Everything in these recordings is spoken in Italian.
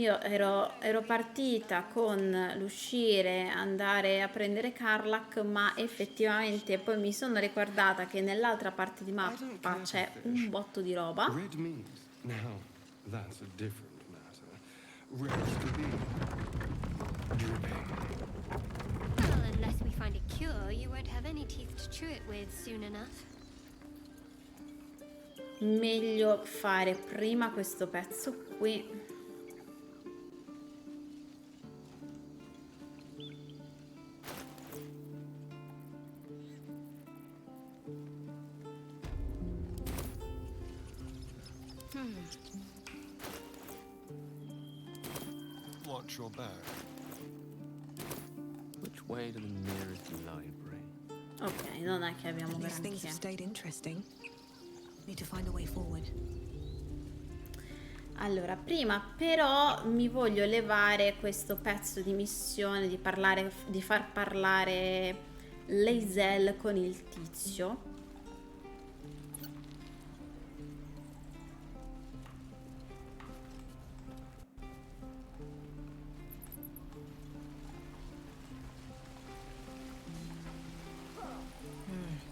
Io ero partita con l'uscire, andare a prendere Carlac, ma effettivamente poi mi sono ricordata che nell'altra parte di I don't mappa care for c'è un fish. botto di roba. Red meat. Now, that's a different matter. Red to be dripping. Well, unless we find a cure, you won't have any teeth to chew it with soon enough. Meglio fare prima questo pezzo qui. Watch your back. Which way to the nearest library? Ok, non è che abbiamo These things granché. have stayed interesting. Need to find a way forward. Allora, prima però mi voglio levare questo pezzo di missione di far parlare Lae'zel con il tizio.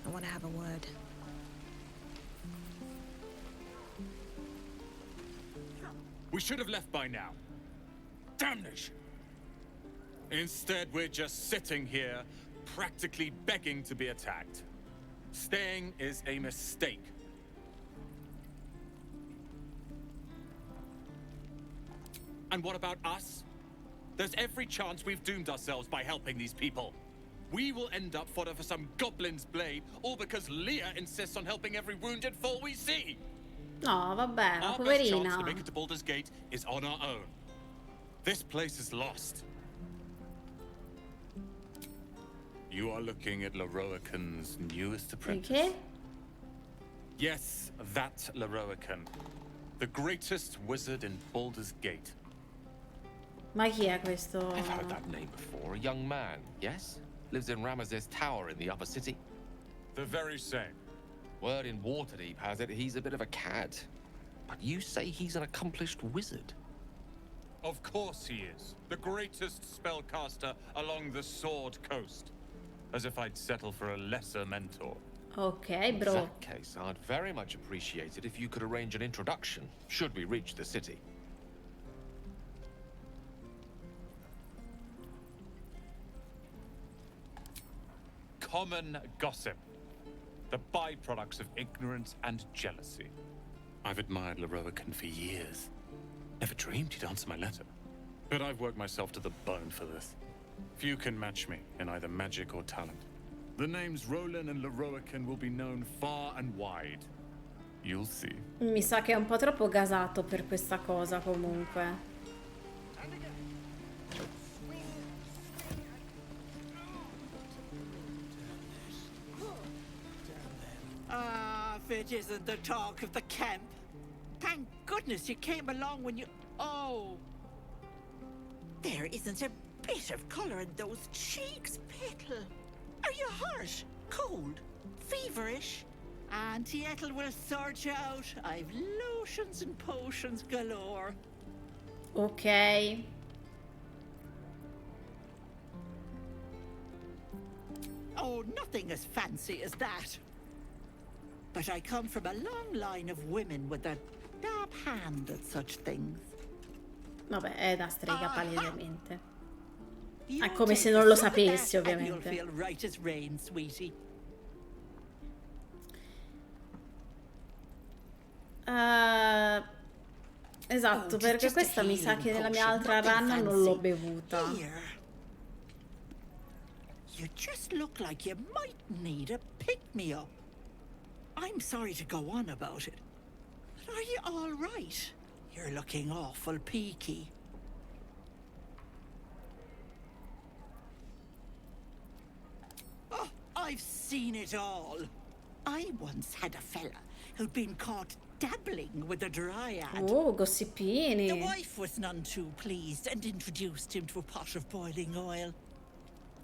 I want to have a word. We should have left by now. Damnation! Instead, we're just sitting here, practically begging to be attacked. Staying is a mistake. And what about us? There's every chance we've doomed ourselves by helping these people. We will end up fodder for some goblin's blade, all because Leah insists on helping every wounded foe we see. No, vabbè, ma Our best chance to poverina. make it to Baldur's Gate is on our own. This place is lost. You are looking at Leroican's newest apprentice. Perché? Yes, that Leroican. The greatest wizard in Baldur's Gate. Ma chi è questo? I've heard that name before. A young man, yes? Lives in Ramaz's tower in the upper city. The very same. Word in Waterdeep has it he's a bit of a cad. But you say he's an accomplished wizard. Of course he is. The greatest spellcaster along the Sword Coast. As if I'd settle for a lesser mentor. Ok, In bro. that case, I'd very much appreciate it if you could arrange an introduction, should we reach the city. Common gossip. The byproducts of ignorance and jealousy. I've admired Leroican for years. Never dreamed he'd answer my letter. But I've worked myself to the bone for this. Few can match me in either magic or talent. The names Roland and Leroican will be known far and wide. You'll see. Mi sa che è un po' troppo gasato per questa cosa comunque. Ah, if it isn't the talk of the camp. Thank goodness you came along when you... Oh! There isn't a bit of colour in those cheeks, Petal. Are you hurt? Cold? Feverish? Auntie Ethel will sort you out. I've lotions and potions galore. Ok. Oh, nothing as fancy as that. But I come from a long line of women with a dab hand at such things. Vabbè, è da strega palesemente. You È come take se a non lo sip of sapessi, that and you'll ovviamente. feel right as rain, sweetie. Esatto, Oh, perché just a questa mi sa healing che nella mia potion, altra nothing run non l'ho fancy. bevuta. Here. You just look like you might need a pick-me-up. I'm sorry to go on about it, but are you all right? You're looking awful peaky. Oh, I've seen it all. I once had a fella who'd been caught dabbling with a dryad. Oh, The gossipini. wife was none too pleased and introduced him to a pot of boiling oil.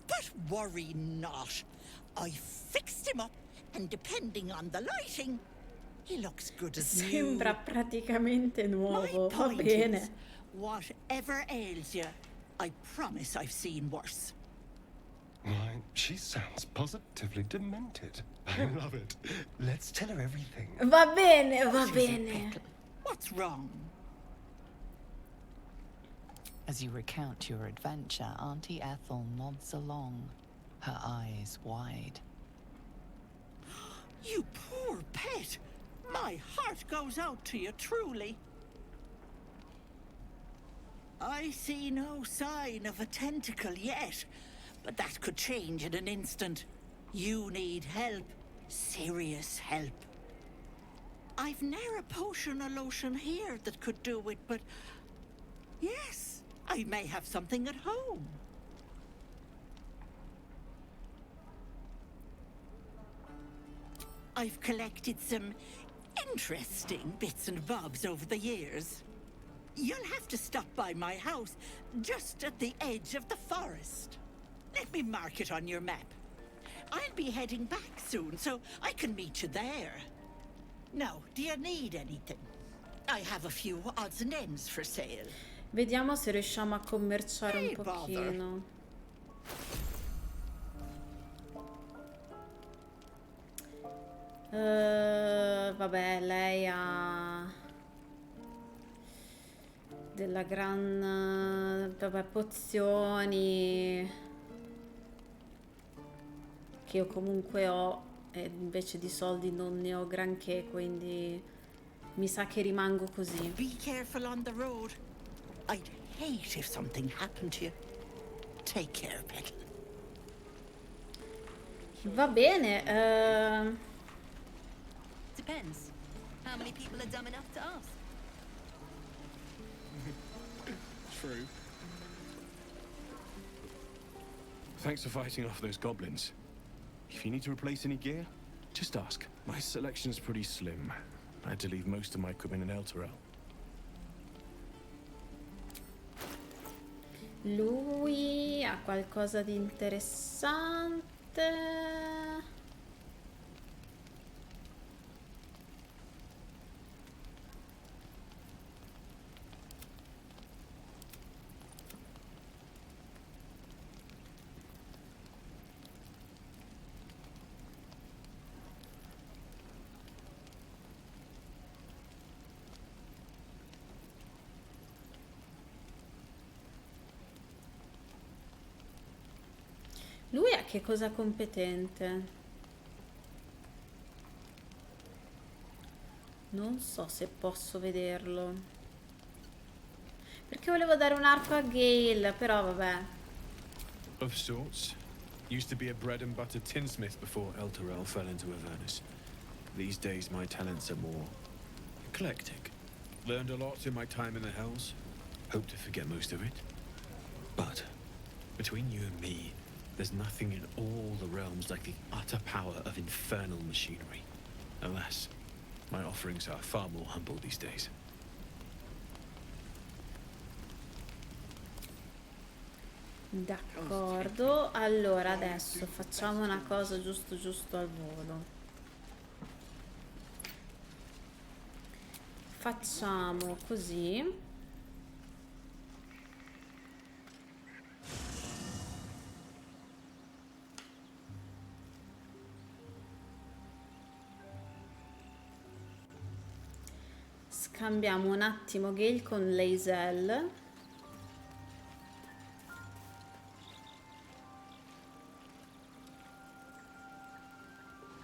But worry not. I fixed him up, and depending on the lighting, he looks good as new. Sembra praticamente My nuovo. Va point bene. is, Whatever ails you, I promise I've seen worse. Why, she sounds positively demented. I love it. Let's tell her everything. Va bene, va What is it, bene. Pickle? What's wrong? As you recount your adventure, Auntie Ethel nods along, her eyes wide. You poor pet. My heart goes out to you, truly. I see no sign of a tentacle yet, but that could change in an instant. You need help. Serious help. I've ne'er a potion or lotion here that could do it, but yes, I may have something at home. I've collected some interesting bits and bobs over the years. You'll have to stop by my house, just at the edge of the forest. Let me mark it on your map. I'll be heading back soon, so I can meet you there. Now, do you need anything? I have a few odds and ends for sale. Vediamo se riusciamo a commerciare un Hey, Baldur. pochino. Vabbè, lei ha della vabbè, pozioni che io comunque ho e invece di soldi non ne ho granché, quindi mi sa che rimango così. Be careful on the road. I'd hate if something happened to you. Take care, Petal. Va bene, Depends. How many people are dumb enough to ask? True. Thanks for fighting off those goblins. If you need to replace any gear, just ask. My selection's pretty slim. I had to leave most of my equipment in Elturel. lui ha qualcosa di interessante. Lui a che cosa competente? Non so se posso vederlo. Perché volevo dare un arco a Gale, però vabbè. Of sorts. Used to be a bread and butter tinsmith before Elturel fell into Avernus. These days my talents are more eclectic. Learned a lot in my time in the Hells. Hope to forget most of it. But between you and me, there's nothing in all the realms like the utter power of infernal machinery. Alas, my offerings are far more humble these days. D'accordo, allora adesso facciamo una cosa giusto al volo. Facciamo così. Scambiamo un attimo Gale con Lae'zel.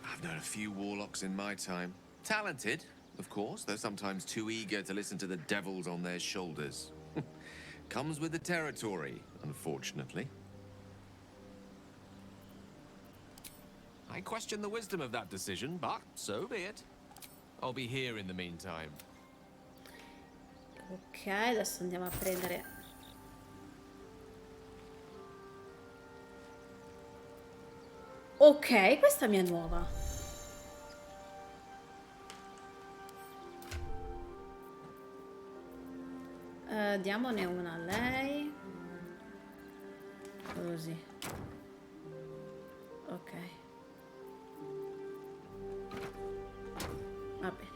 I've known a few warlocks in my time. Talented, of course, though sometimes too eager to listen to the devils on their shoulders. Comes with the territory, unfortunately. I question the wisdom of that decision, but so be it. I'll be here in the meantime. Ok, adesso andiamo a prendere. Ok, questa mi è nuova. Diamone una a lei. Così. Ok. Va bene.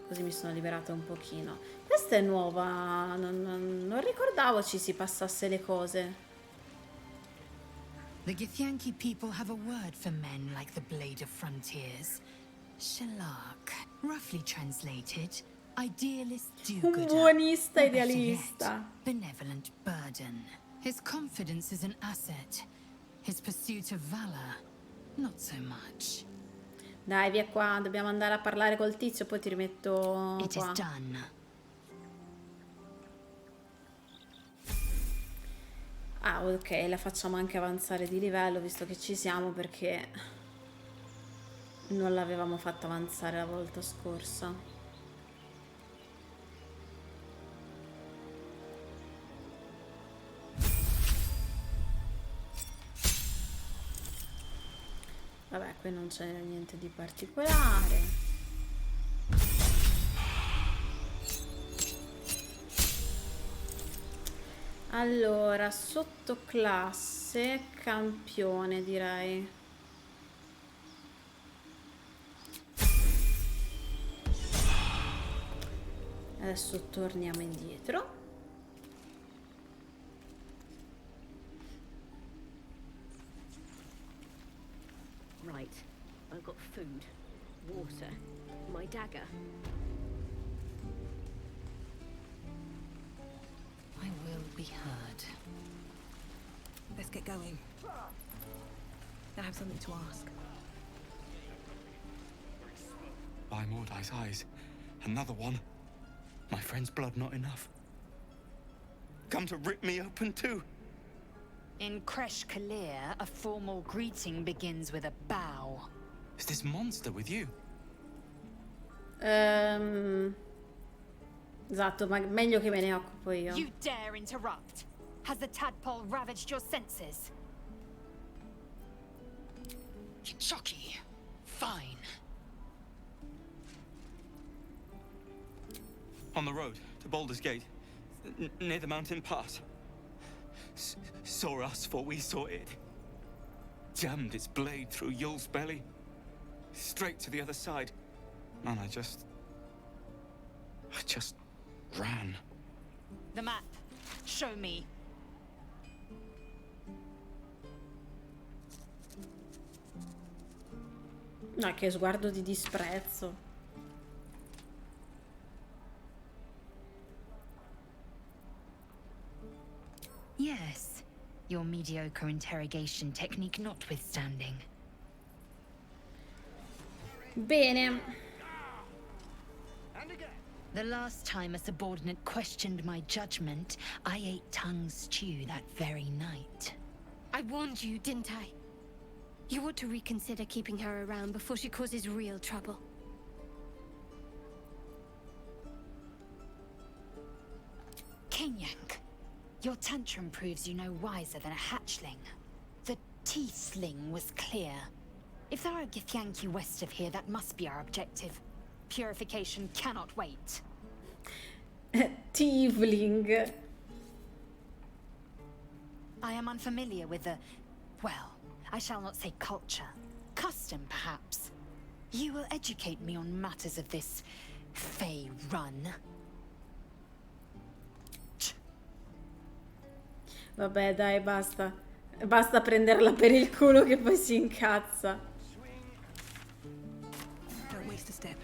Così mi sono liberata un pochino. Questa questa è nuova, non ricordavo ci si passasse le cose. The Githyanki people have a word for men like the Blade of Frontiers. Shalak. Roughly translated, idealist Un do-gooder. buonista Or better idealista. yet, benevolent burden. His confidence is an asset. His pursuit of valor, not so much. Dai, via qua, dobbiamo andare a parlare col tizio, poi ti rimetto It is qua. done. Ah, ok, la facciamo anche avanzare di livello, visto che ci siamo, perché non l'avevamo fatta avanzare la volta scorsa. Vabbè, qui non c'è niente di particolare. Allora, sottoclasse, campione direi. Adesso torniamo indietro. Right. I've got food, water, my dagger. I will be heard. Let's get going. I have something to ask. By Mordai's eyes. Another one. My friend's blood not enough. Come to rip me open too. In Kresh Kalir, a formal greeting begins with a bow. Is this monster with you? Esatto, ma meglio che me ne occupo io. You dare interrupt? Has the tadpole ravaged your senses? Chucky. Fine. On the road to Baldur's Gate, near the mountain pass. Saw us, for we saw it. Jammed its blade through Yul's belly, straight to the other side. And I just ran. The map. Show me. No, che sguardo di disprezzo. Yes. Your mediocre interrogation technique notwithstanding. Bene. The last time a subordinate questioned my judgment, I ate tongue stew that very night. I warned you, didn't I? You ought to reconsider keeping her around before she causes real trouble. Kinyank, your tantrum proves you no wiser than a hatchling. The teethling was clear. If there are Githyanki west of here, that must be our objective. Purification cannot wait. Tiefling. I am unfamiliar with the... well, I shall not say culture. Custom, perhaps. You will educate me on matters of this... Fey run. Vabbè, dai, basta. Basta prenderla per il culo che poi si incazza. Don't waste a step.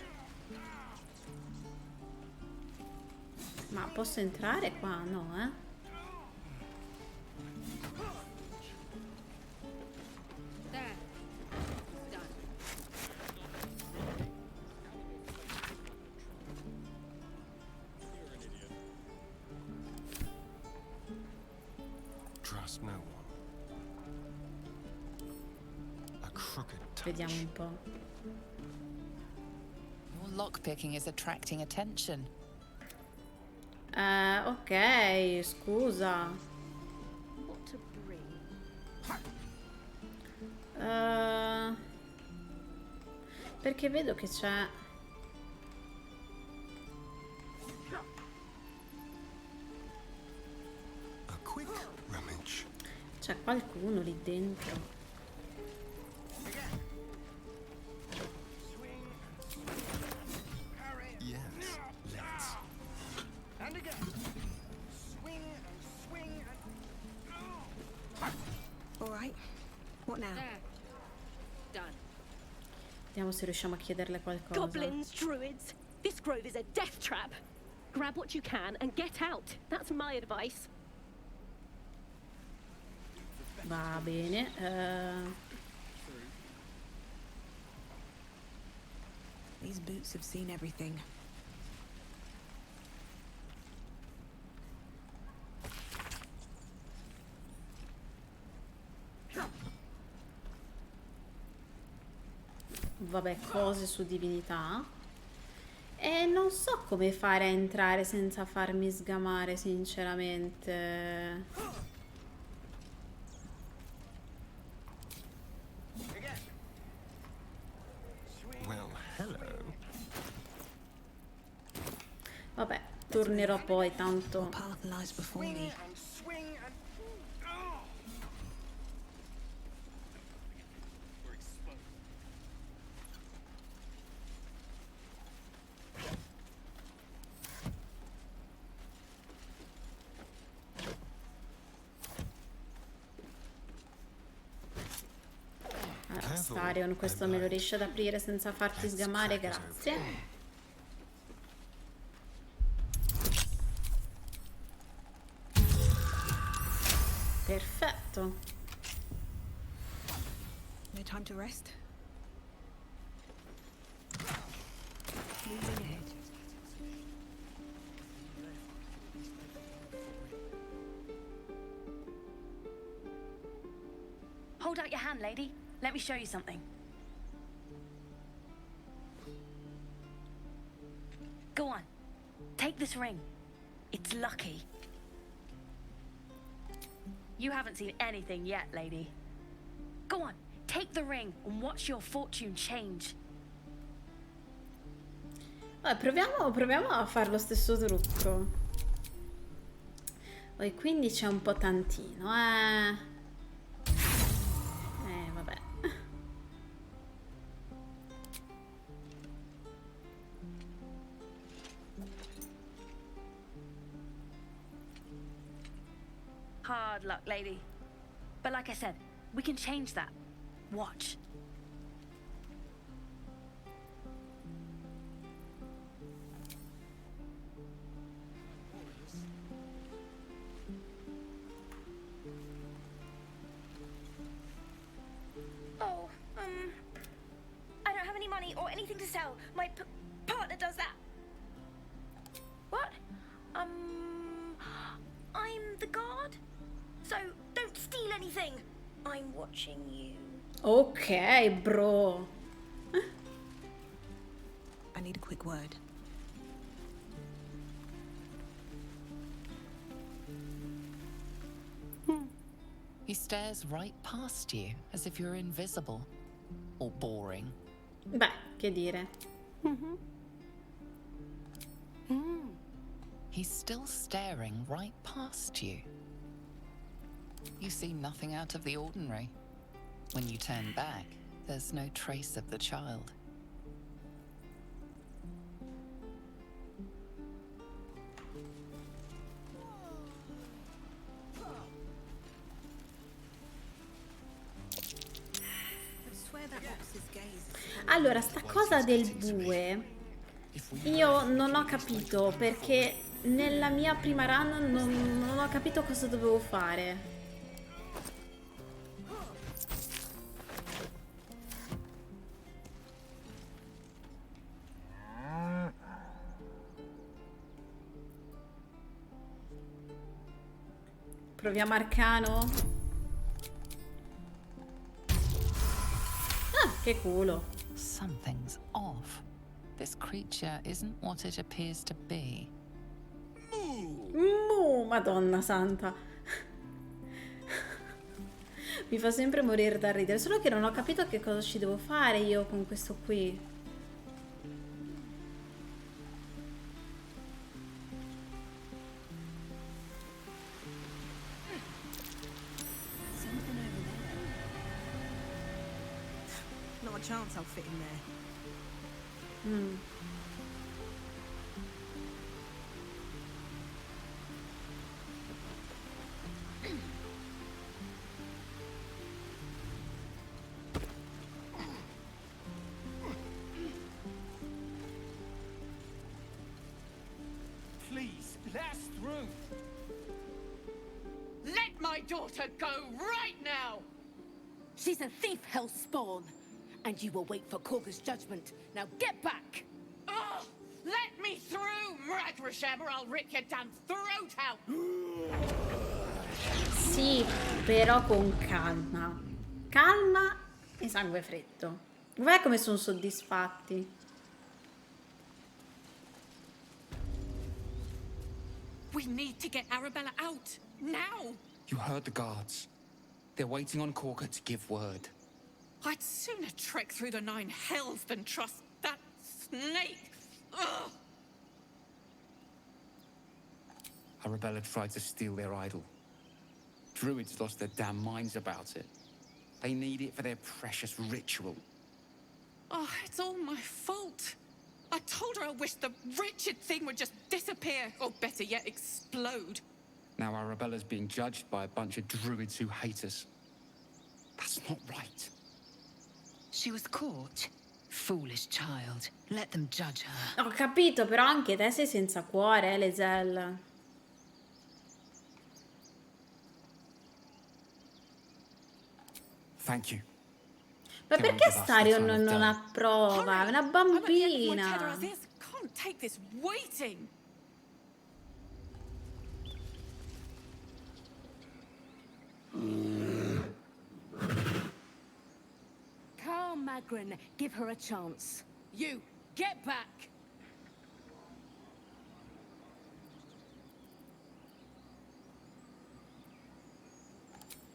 Ma posso entrare qua? No, eh? There. Done. Trust no one. A crooked touch. Vediamo un po'. Your lockpicking is attracting attention. Ok, scusa. What to bring? Perché vedo che c'è... A quick rummage. C'è qualcuno lì dentro. Yes, let's. now? There. Done. Vediamo se riusciamo a chiederle qualcosa. Goblins, druids. This grove is a death trap. Grab what you can and get out. That's my advice. Va bene. These boots have seen everything. Vabbè, cose su divinità. E non so come fare a entrare senza farmi sgamare, sinceramente. Well, hello. Vabbè, tornerò poi, tanto. Path lies before me. Starion, questo me lo riesci ad aprire senza farti sgamare, grazie. Perfetto. No time to rest. Moving ahead. Hold out your hand, lady. Let me show you something. Go on. Take this ring. It's lucky. You haven't seen anything yet, lady. Go on. Take the ring and watch your fortune change. Proviamo a fare lo stesso trucco. E quindi c'è un po' tantino, vabbè. Hard luck, lady. But like I said, we can change that. Watch. Oh, I don't have any money or anything to sell. My partner does that. What? I'm the guard. So don't steal anything. I'm watching you. Ok, bro. I need a quick word. He stares right past you, as if you're invisible. Or boring. Beh, che dire. He's still staring right past you. You see nothing out of the ordinary. When you turn back, there's no trace of the child. Allora, sta cosa del bue io non ho capito, perché nella mia prima run non ho capito cosa dovevo fare. Proviamo arcano. Ah, che culo. Something's off. This creature isn't what it appears to be. Madonna santa. Mi fa sempre morire da ridere. Solo che non ho capito che cosa ci devo fare io con questo qui. Not a chance I'll fit in there. my daughter go right now! She's a thief, hellspawn, and you will wait for Korga's judgment. Now get back! Oh, let me through, Mragrasham, or I'll rip your damn throat out! Sì, però con calma. Calma e sangue freddo. Guarda come sono soddisfatti. We need to get Arabella out, now! You heard the guards. They're waiting on Korga to give word. I'd sooner trek through the 9 hells than trust that snake! Ugh! Arabella tried to steal their idol. Druids lost their damn minds about it. They need it for their precious ritual. Oh, it's all my fault. I told her I wished the wretched thing would just disappear, or better yet, explode. Now Arabella's being judged by a bunch of druids who hate us. That's not right. She was caught. Foolish child. Let them judge her. Ho capito, però anche te sei senza cuore, Lae'zel. Thank you. Ma perché Starion non approva? È una bambina. Can't take this waiting. Carl Magrin, give her a chance. You, get back!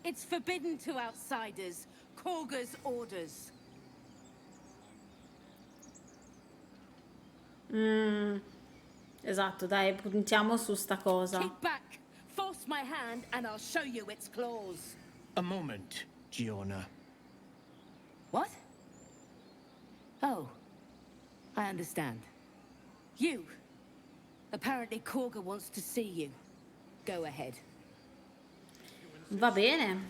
It's forbidden to outsiders. Korga's orders. Esatto, dai, puntiamo su sta cosa. Keep back. Force my hand and I'll show you its claws. A moment, Giona. What? Oh, I understand. You. Apparently Korga wants to see you. Go ahead. Va bene.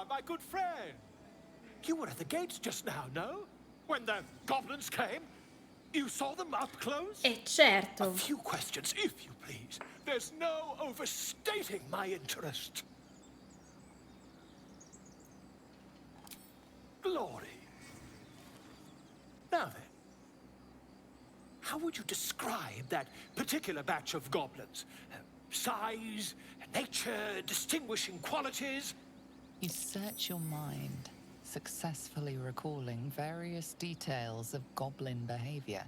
My good friend. You were at the gates just now, no? When the goblins came? You saw them up close? Certo. A few questions, if you please. There's no overstating my interest. Glory. Now then, how would you describe that particular batch of goblins? Size, nature, distinguishing qualities? You search your mind, successfully recalling various details of goblin behavior.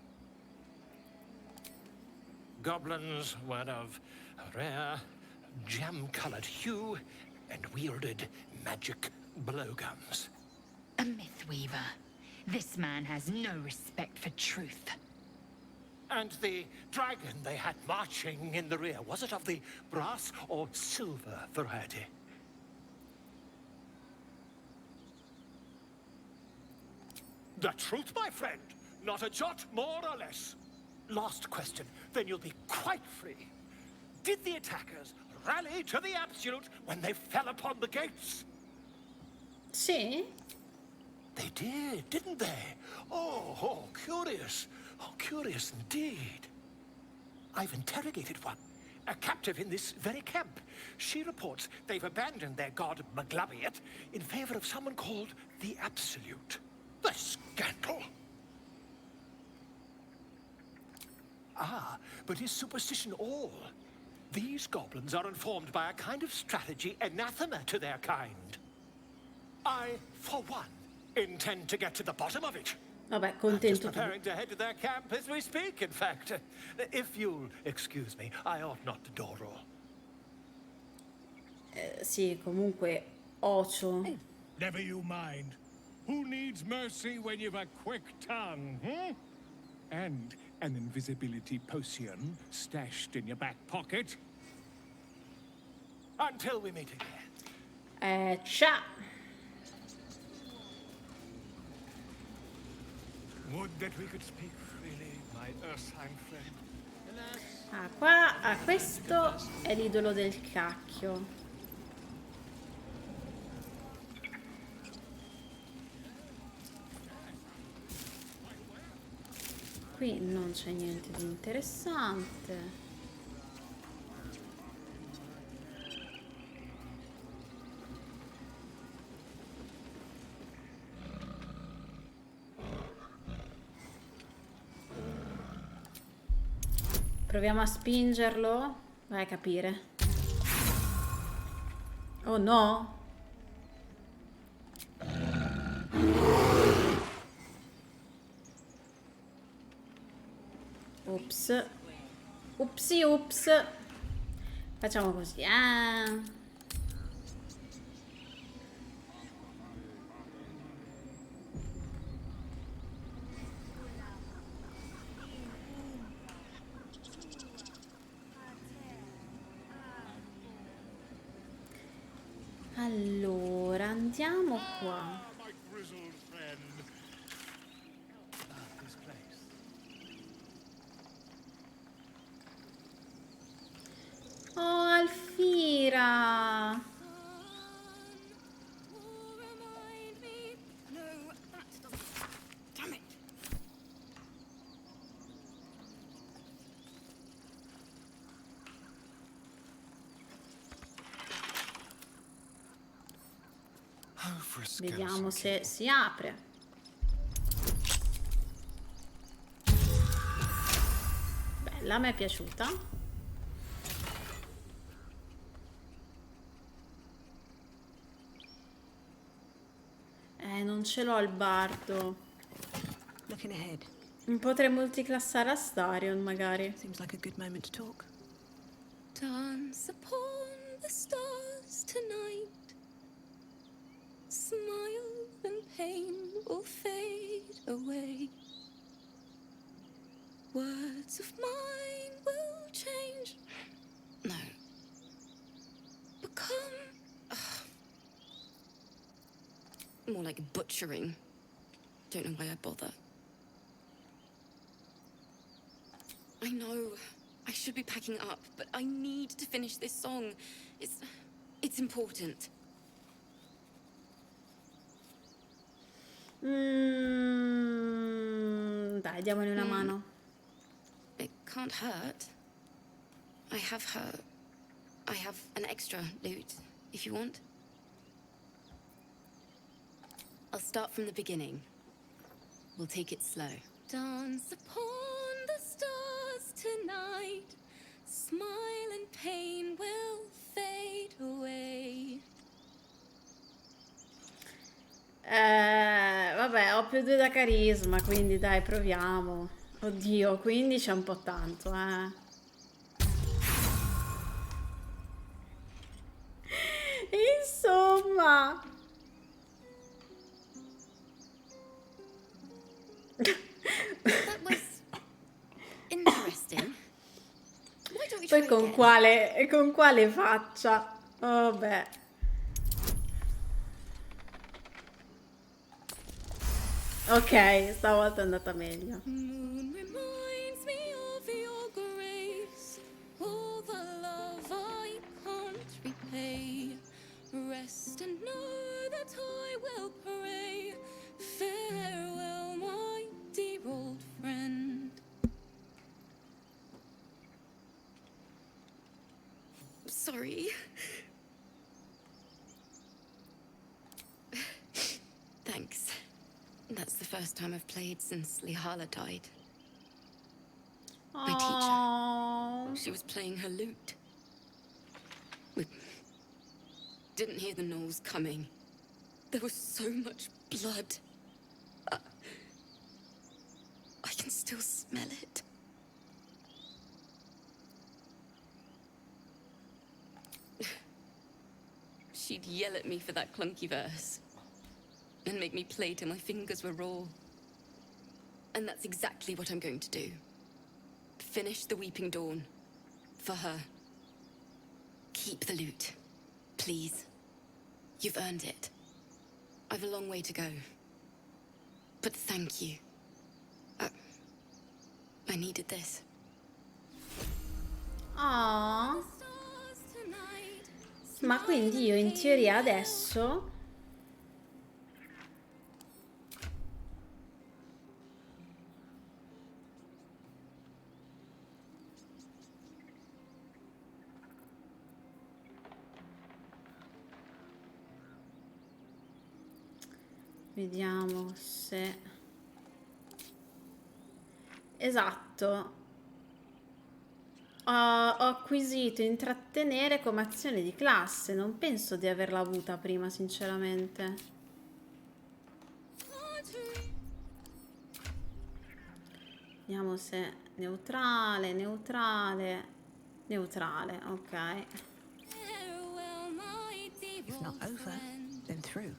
Goblins were of a rare, jam-colored hue and wielded magic blowguns. A mythweaver. This man has no respect for truth. And the dragon they had marching in the rear, was it of the brass or silver variety? The truth, my friend. Not a jot more or less. Last question, then you'll be quite free. Did the attackers rally to the absolute when they fell upon the gates? Sì. They did, didn't they? Oh, curious. Oh, curious indeed. I've interrogated one, a captive in this very camp. She reports they've abandoned their god Maglabiet in favor of someone called the Absolute. The scandal! Ah, but is superstition all? These goblins are informed by a kind of strategy anathema to their kind. I, for one, intend to get to the bottom of it. Vabbè, I'm contento. just preparing to head to their camp as we speak, in fact. If you'll excuse me, I ought not to dawdle. Sì, comunque, ocio. Never you mind. Who needs mercy when you've a quick tongue, hmm? And an invisibility potion stashed in your back pocket? Until we meet again. Ciao. Would that we could speak freely, my Ursine friend. Ah, qua, questo è l'idolo del cacchio. Qui non c'è niente di interessante. Proviamo a spingerlo. Vai a capire. Oh no! Ups. Upsi ups. Facciamo così, Allora, andiamo qua. Oh, Alfira! Vediamo se si apre. Bella, mi è piaciuta. Non ce l'ho il bardo. Looking ahead. Potrei multiclassare a Starion, magari. Seems like a good moment to talk. Dance upon the stars tonight. Smile and pain will fade away. Words of mine will change. No. Become more like butchering. Don't know why I bother. I know I should be packing up, but I need to finish this song. It's important. Dai, diamone una mano. It can't hurt. I have an extra loot, if you want. I'll start from the beginning. We'll take it slow. Dance upon the stars tonight. Smile and pain will fade away. Vabbè, ho più 2 da carisma, quindi dai, proviamo. Oddio, 15 è un po' tanto, Insomma. That was interesting. Why don't we Poi try con quale faccia? Oh, beh. Ok, stavolta è andata meglio. Moon reminds me of your grace, all the love I can't repay. Rest and know that I will pray. Farewell, my dear old friend. Sorry. Thanks. That's the first time I've played since Lihala died. My teacher. She was playing her lute. We didn't hear the gnolls coming. There was so much blood. I can still smell it. She'd yell at me for that clunky verse. And make me play till my fingers were raw. And that's exactly what I'm going to do. Finish the Weeping Dawn. For her. Keep the loot. Please. You've earned it. I've a long way to go. But thank you. I needed this. Oh. Ma quindi io in teoria adesso vediamo se esatto. Ho acquisito intrattenere come azione di classe, non penso di averla avuta prima, sinceramente. Vediamo se neutrale, neutrale, neutrale, ok. If not over, then through.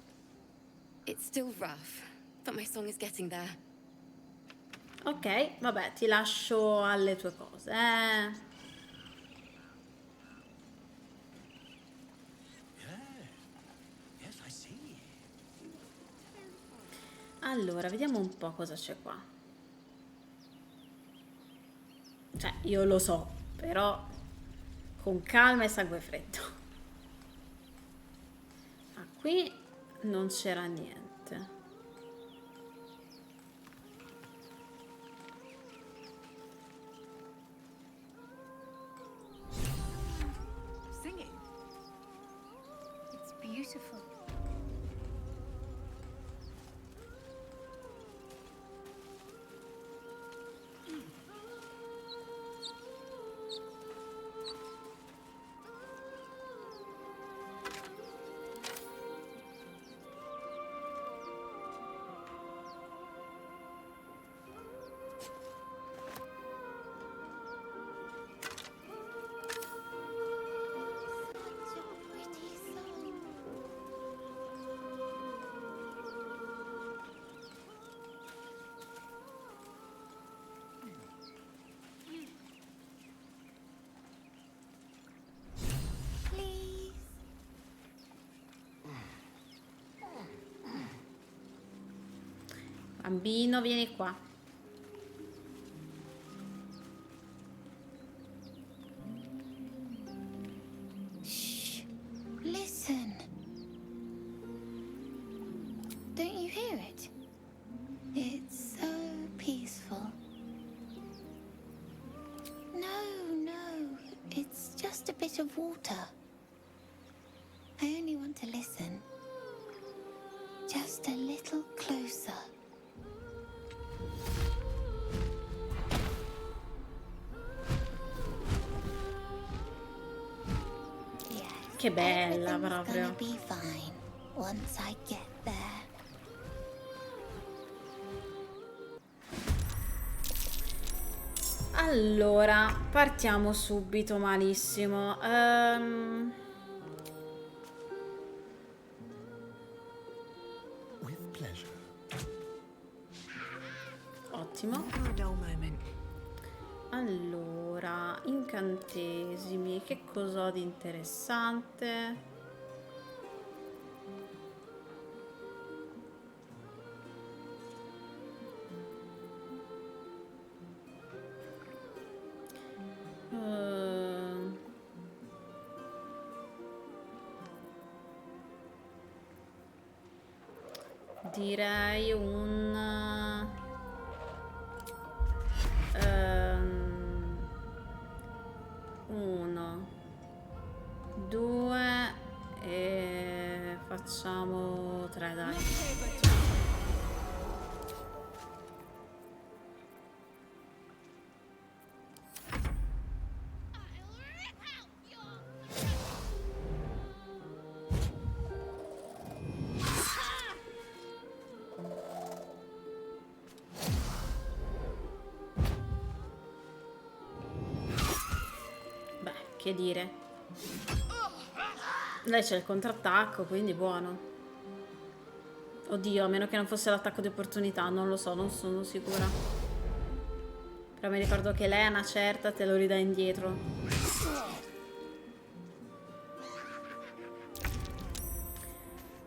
It's still rough, but my song is getting there. Ok, vabbè, ti lascio alle tue cose. Allora, vediamo un po' cosa c'è qua. Cioè, io lo so, però con calma e sangue freddo. Ah, qui non c'era niente. Singing. It's beautiful. Bambino, vieni qua. Shh. Listen. Don't you hear it? It's so peaceful. No. It's just a bit of water. I only want to listen. Just a little closer. Che bella proprio. Be fine once I get there. Allora, partiamo subito malissimo. With pleasure. Ottimo. Never a dull moment. Allora, incantesimi, che cos'ho di interessante? Direi un 1, 2 e facciamo 3, dai. Che dire. Lei c'è il contrattacco, quindi buono. Oddio, a meno che non fosse l'attacco di opportunità, non lo so, non sono sicura. Però mi ricordo che lei a una certa te lo ridà indietro.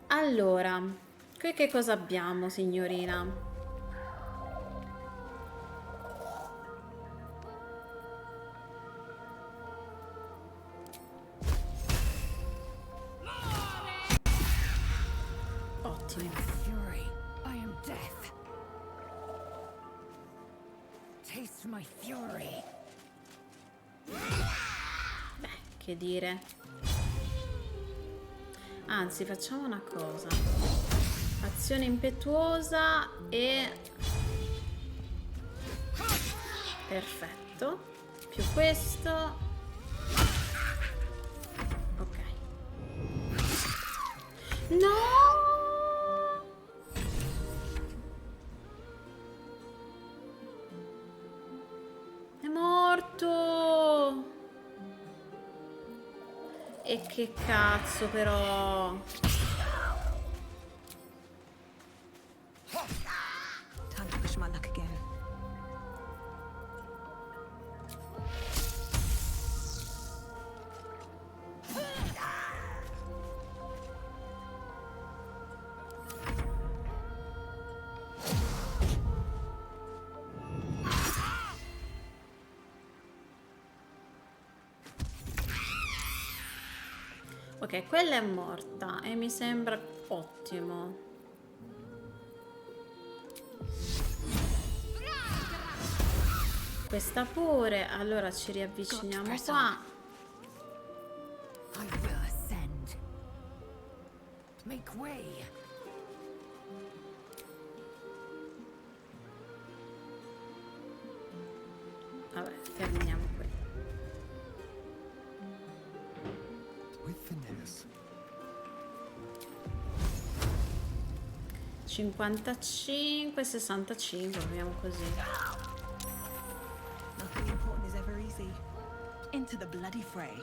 Allora, qui che cosa abbiamo, signorina? death. Taste my fury. Beh, che dire. Anzi, facciamo una cosa. Azione impetuosa e... Perfetto. Più questo. Ok. No! È morto! E che cazzo però! Time to push my luck again. Ok, quella è morta e mi sembra ottimo. Questa pure, allora ci riavviciniamo qua. I will ascend. Make way. Vabbè, terminiamo qui. With finesse. 55, 65, proviamo così. Nothing important is ever easy. Into the bloody fray.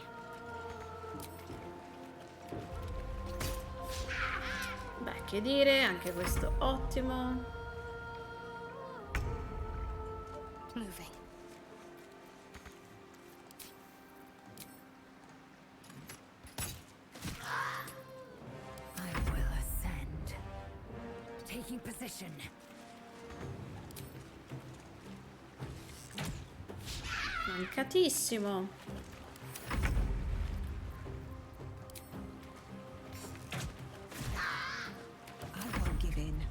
Beh, che dire, anche questo ottimo. Moving. I will ascend. Taking position. Mancatissimo. I won't give in.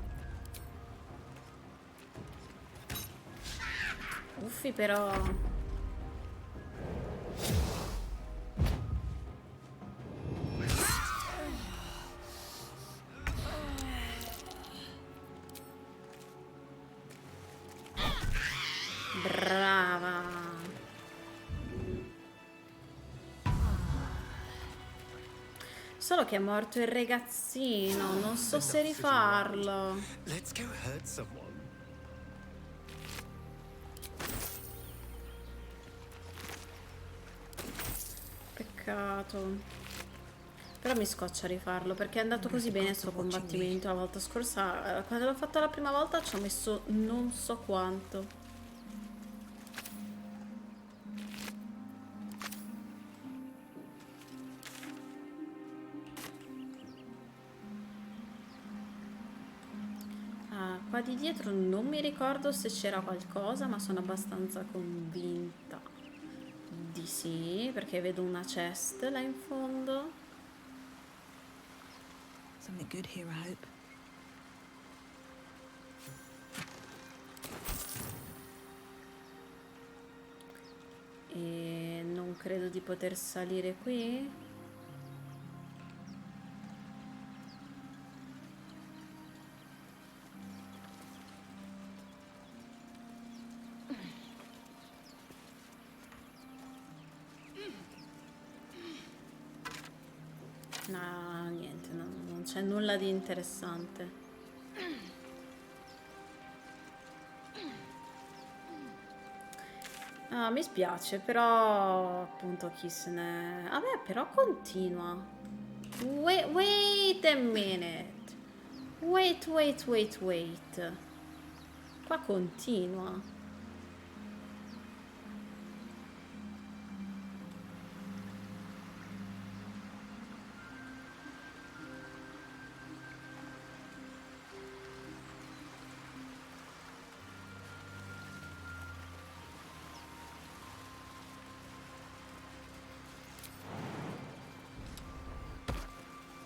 Uffi però. Brava. Solo che è morto il ragazzino, non so se rifarlo. Let's go hurt someone. Peccato. Però mi scoccia rifarlo perché è andato così bene il suo combattimento la volta scorsa. Quando l'ho fatto la prima volta ci ho messo non so quanto. Ah, qua di dietro non mi ricordo se c'era qualcosa, ma sono abbastanza convinta di sì, perché vedo una chest là in fondo. Something good here, I hope. E non credo di poter salire qui. No, niente, non c'è nulla di interessante. Ah, mi spiace, però appunto chi se ne... Vabbè, però continua. Wait a minute. Wait. Qua continua.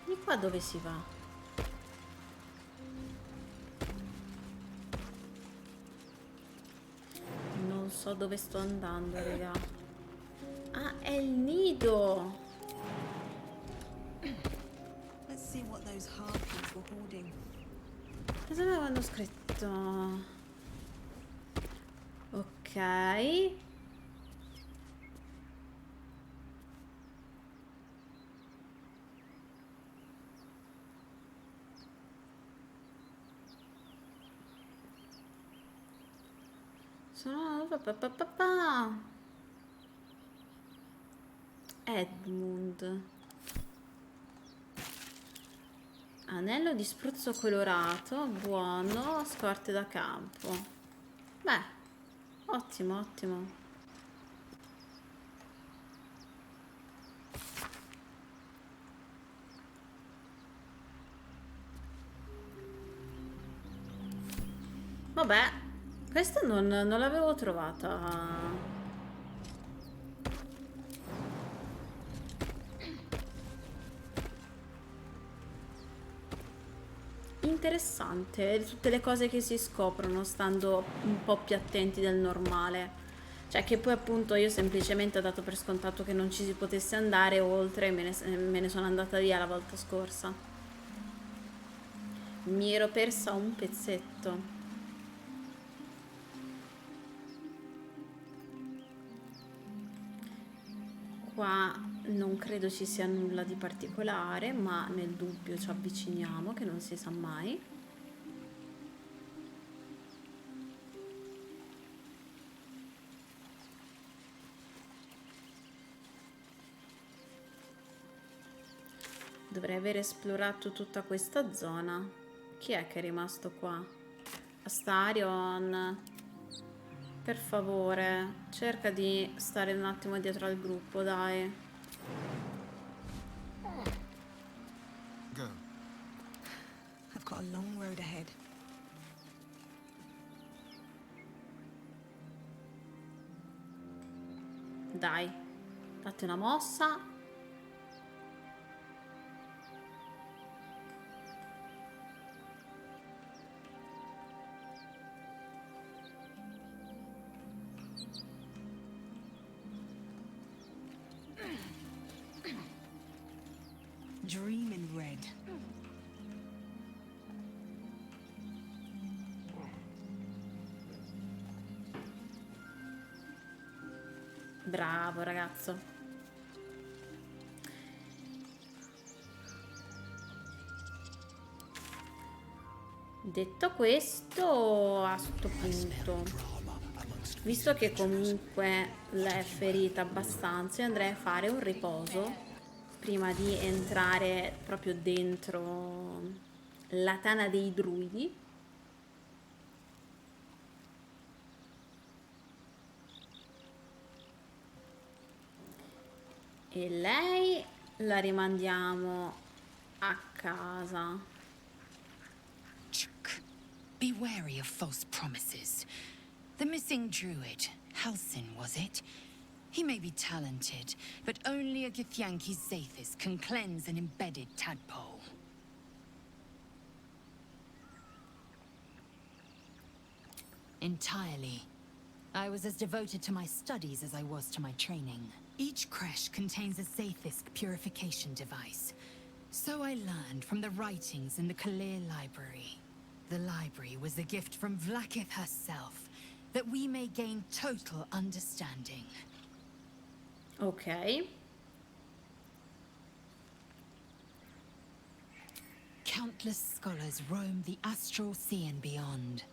Di qua dove si va? so dove sto andando, raga. Ah, è il nido. Let's see what those harpies were hoarding. Cosa mi avevano scritto? Ok. Sono... Edmund. Anello di spruzzo colorato, buono, scorte da campo. Beh, ottimo, ottimo. Vabbè, questa non l'avevo trovata. Interessante, tutte le cose che si scoprono stando un po' più attenti del normale. Cioè che poi appunto io semplicemente ho dato per scontato che non ci si potesse andare oltre e me ne sono andata via la volta scorsa. Mi ero persa un pezzetto. Qua non credo ci sia nulla di particolare, ma nel dubbio ci avviciniamo, che non si sa mai. Dovrei aver esplorato tutta questa zona. Chi è che è rimasto qua? Astarion, per favore, cerca di stare un attimo dietro al gruppo, dai. Go. I've got a long road ahead. Dai, date una mossa. Dream in red. Bravo ragazzo. Detto questo, a sto punto, visto che comunque l'è ferita abbastanza, andrei a fare un riposo prima di entrare proprio dentro la tana dei druidi. E lei la rimandiamo a casa. Be wary of false promises. The missing druid, Halsin, was it? He may be talented, but only a Githyanki Zathis can cleanse an embedded tadpole. Entirely. I was as devoted to my studies as I was to my training. Each creche contains a Zathisk purification device. So I learned from the writings in the Kalir Library. The library was a gift from Vlaakith herself, that we may gain total understanding. Ok. Countless scholars roam the astral sea and beyond,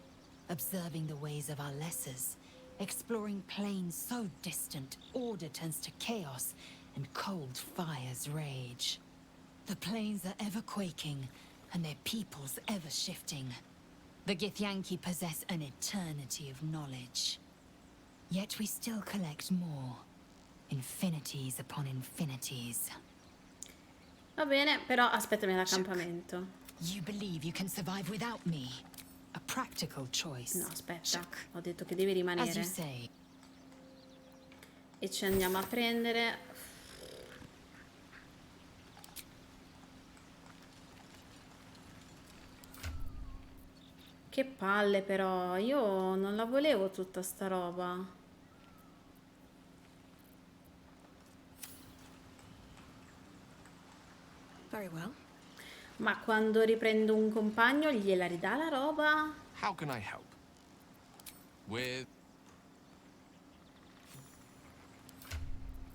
observing the ways of our lessers, exploring planes so distant, order turns to chaos, and cold fires rage. The planes are ever quaking, and their peoples ever shifting. The Githyanki possess an eternity of knowledge. Yet we still collect more. Infinities upon infinities. Va bene, però aspettami all'accampamento. You believe you can survive without me? A practical choice. No, aspetta. Ho detto che devi rimanere. As you say. E ci andiamo a prendere. Che palle però. Io non la volevo tutta sta roba. Very well. Ma quando riprendo un compagno gliela ridà la roba? How can I help? With...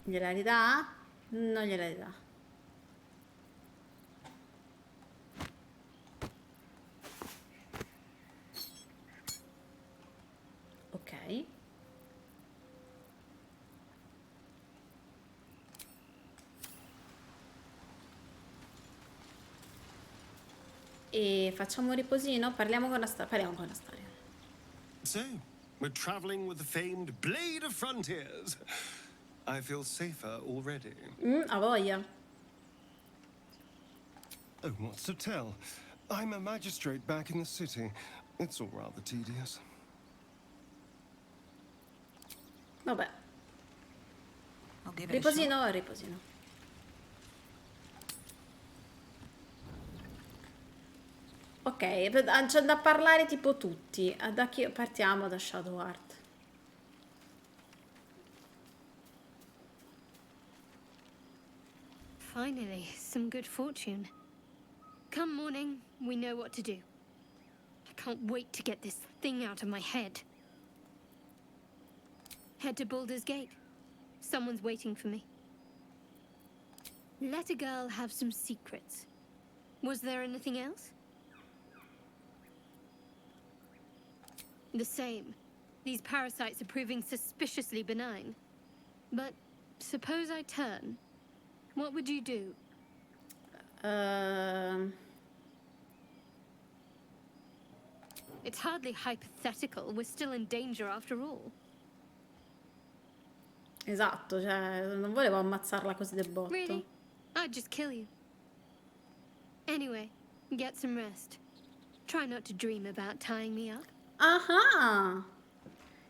Gliela ridà? Non gliela ridà. Ok. E facciamo un riposino? Parliamo con Astaria. So, we're traveling with the famed Blade of Frontiers. I feel safer already. Ha voglia. Oh, what's to tell? I'm a magistrate back in the city. It's all rather tedious. Vabbè. I'll give it a shot. Riposino. Ok, c'è da parlare tipo tutti. Da chi partiamo? Da Shadow Heart. Finally, some good fortune. Come morning, we know what to do. I can't wait to get this thing out of my head. Head to Baldur's Gate. Someone's waiting for me. Let a girl have some secrets. Was there anything else? The same. These parasites are proving suspiciously benign. But suppose I turn. What would you do? It's hardly hypothetical. We're still in danger after all. Esatto, cioè, non volevo ammazzarla così del botto. Really? I'd just kill you. Anyway, get some rest. Try not to dream about tying me up. Ah!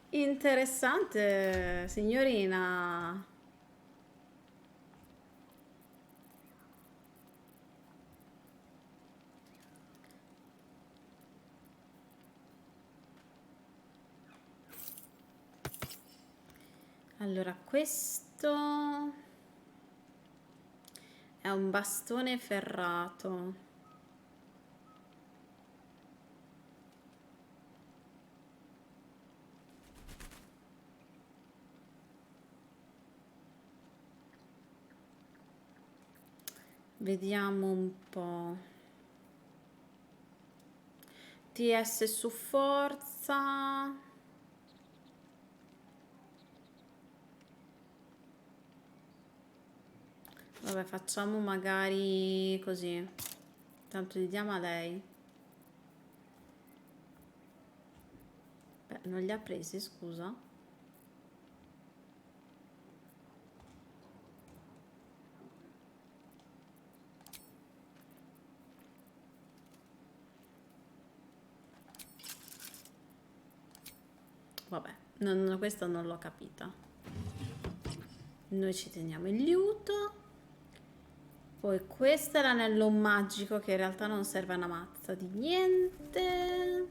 Interessante, signorina. Allora, questo è un bastone ferrato. Vediamo un po'. TS su forza. Vabbè, facciamo magari così. Tanto gli diamo a lei. Beh, non li ha presi, scusa. Vabbè, questa non l'ho capita. Noi ci teniamo il liuto. Poi questo è l'anello magico che in realtà non serve a una mazza di niente.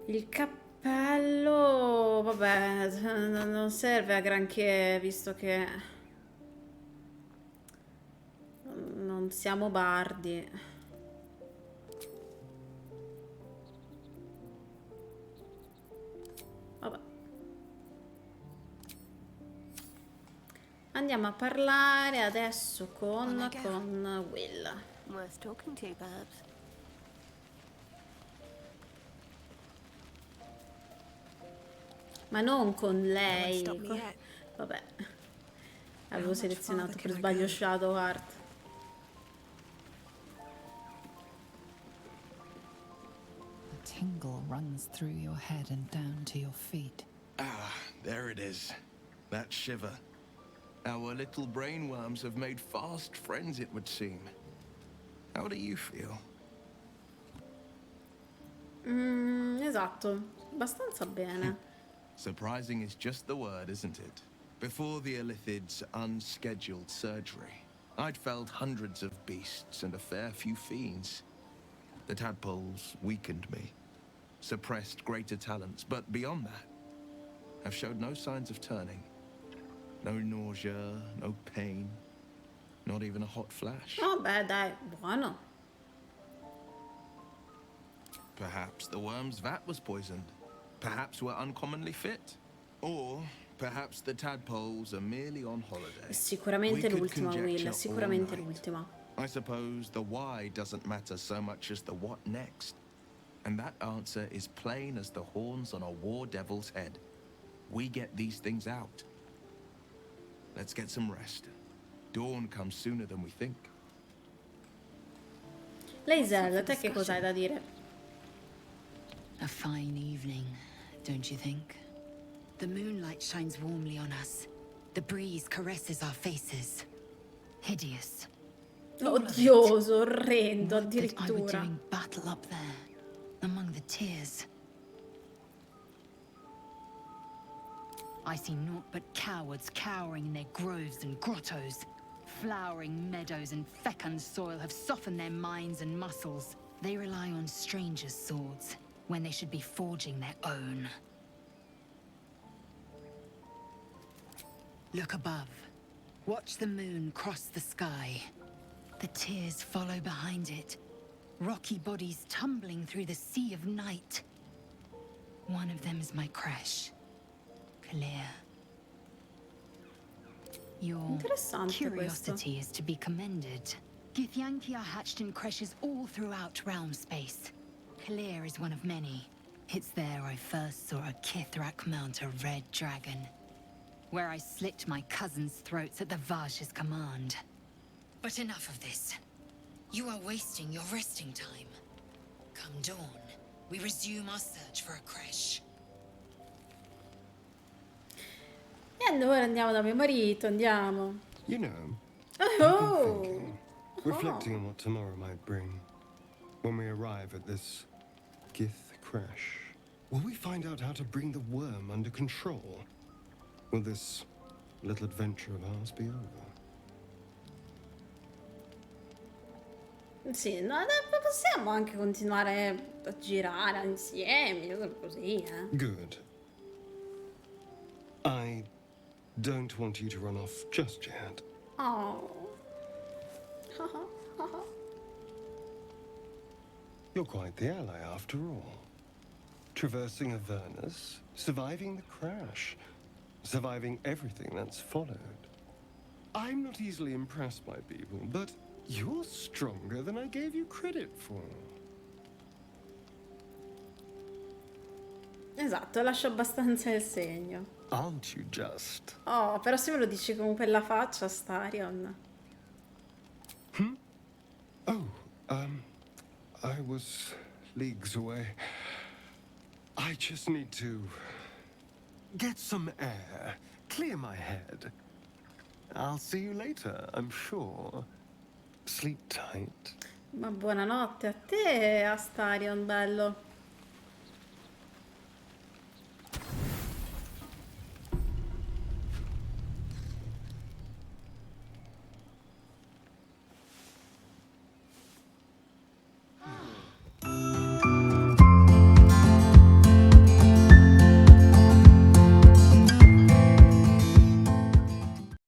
Il cappello, vabbè, non serve a granché visto che non siamo bardi. Vabbè. Andiamo a parlare adesso con Will. Worth talking to, perhaps. Ma non con lei. Vabbè. Avevo selezionato per sbaglio Shadow Heart. A tingle runs through your head and down to your feet. Ah, there it is. That shiver. Our little brainworms have made fast friends, it would seem. How do you feel? Esatto, abbastanza bene. Surprising is just the word, isn't it? Before the Illithid's unscheduled surgery, I'd felled hundreds of beasts and a fair few fiends. The tadpoles weakened me, suppressed greater talents, but beyond that, have showed no signs of turning. No nausea, no pain. Not even a hot flash. Oh beh, dai, buono. Perhaps the worm's vat was poisoned. Perhaps we're uncommonly fit. Or perhaps the tadpoles are merely on holiday. Sicuramente We could l'ultima, Will, conjecture sicuramente all night. l'ultima. I suppose the why doesn't matter so much as the what next. And that answer is plain as the horns on a war devil's head. We get these things out. Let's get some rest. Dawn comes sooner than we think. Lae'zel, te che cosa hai da dire? A fine evening, don't you think? The moonlight shines warmly on us. The breeze caresses our faces. Hideous. Odioso, orrendo, I were addirittura. doing battle up there, among the tears. I see naught but cowards cowering in their groves and grottos. Flowering meadows and fecund soil have softened their minds and muscles. They rely on strangers' swords when they should be forging their own. Look above. Watch the moon cross the sky. The tears follow behind it. Rocky bodies tumbling through the sea of night. One of them is my crash. Clear. Your Interessante curiosity is to be commended. Githyanki are hatched in creches all throughout realm space. Clear is one of many. It's there I first saw a Kithrak mount a red dragon. Where I slit my cousins' throats at the Vash's command. But enough of this. You are wasting your resting time. Come dawn, we resume our search for a creche. E allora andiamo da mio marito, andiamo. You know, Oh! thinking, reflecting on what tomorrow might bring. When we arrive at this Gith crash, will we find out how to bring the worm under control? Will this little adventure of ours be over? Sì, no, possiamo anche continuare a girare insieme, così, eh. Good. I don't want you to run off just yet. Oh. You're quite the ally after all. Traversing Avernus, surviving the crash, surviving everything that's followed. I'm not easily impressed by people, but you're stronger than I gave you credit for. Esatto, lascio abbastanza il segno. Aren't you just? Oh, però se me lo dici con quella faccia, Starion. Oh, I was leagues away. I just need to get some air, clear my head. I'll see you later, I'm sure. Sleep tight. Ma buonanotte a te, Astarion, bello.